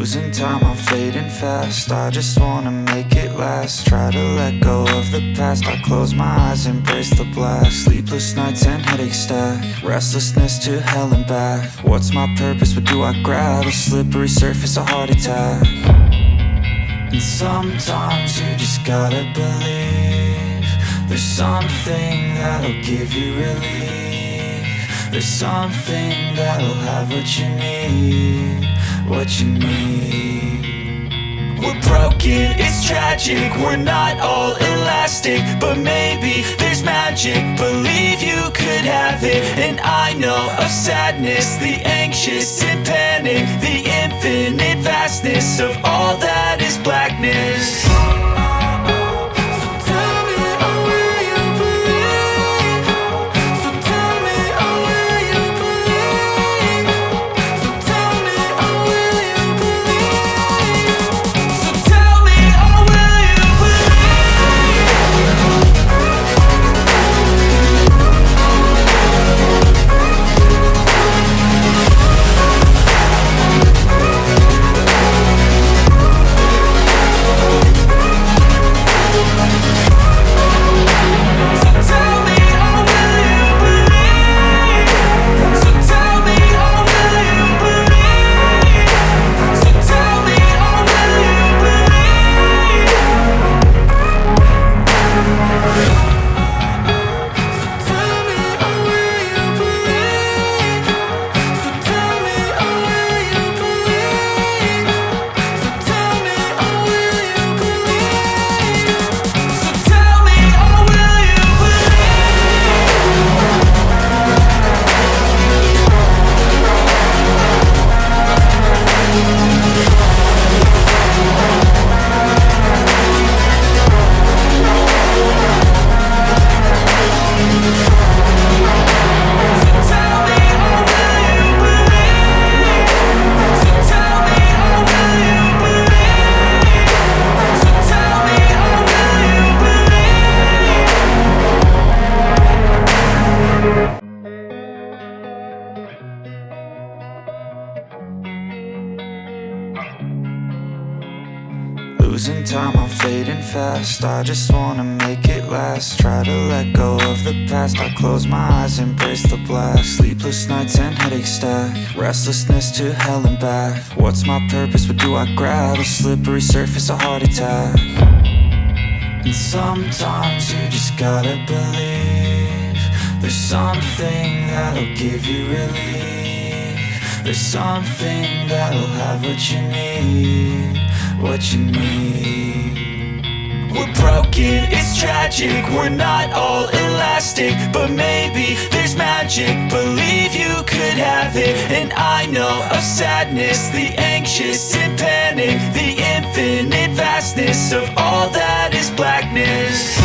Losing time, I'm fading fast. I just wanna make it last. Try to let go of the past. I close my eyes, embrace the blast. Sleepless nights and headaches stack. Restlessness to hell and back. What's my purpose? What do I grab? A slippery surface, a heart attack. And sometimes you just gotta believe there's something that'll give you relief. There's something that'll have what you need, what you need. We're broken, it's tragic, we're not all elastic, but maybe there's magic. Believe you could have it, and I know of sadness, the anxious and panic, the infinite vastness of all that is blackness. Losing time, I'm fading fast. I just wanna make it last. Try to let go of the past. I close my eyes, embrace the blast. Sleepless nights and headaches stack. Restlessness to hell and back. What's my purpose? What do I grab? A slippery surface, a heart attack. And sometimes you just gotta believe there's something that'll give you relief. There's something that'll have what you need, what you need. We're broken, it's tragic, we're not all elastic, but maybe there's magic. Believe you could have it, and I know of sadness, the anxious and panic, the infinite vastness of all that is blackness.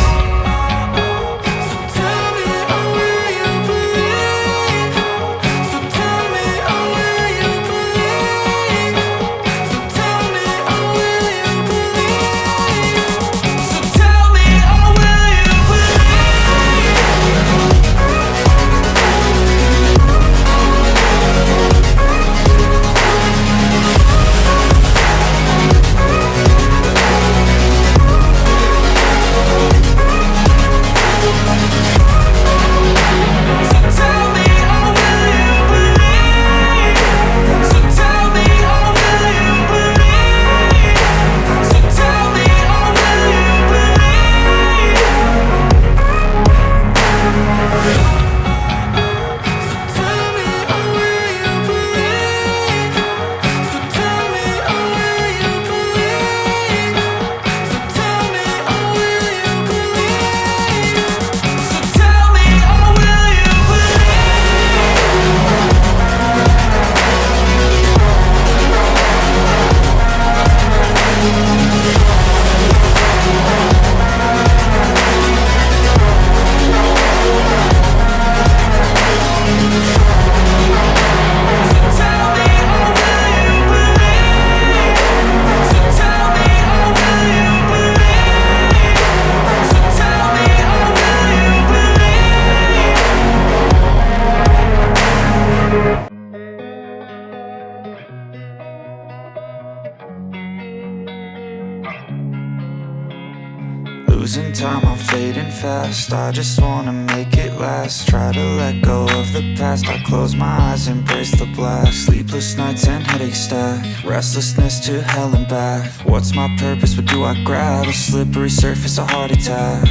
fast, I just wanna make it last. Try to let go of the past, I close my eyes, embrace the blast. Sleepless nights and headache stack, restlessness to hell and back. What's my purpose, what do I grab? A slippery surface, a heart attack.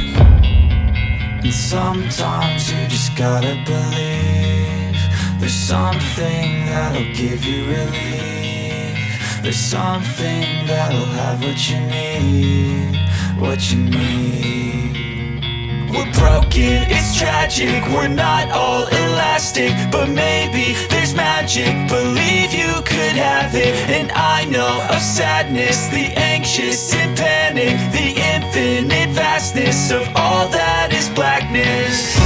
And sometimes you just gotta believe there's something that'll give you relief. There's something that'll have what you need, what you need. We're broken, it's tragic, we're not all elastic, but maybe there's magic, believe you could have it. And I know of sadness, the anxious and panic, the infinite vastness of all that is blackness.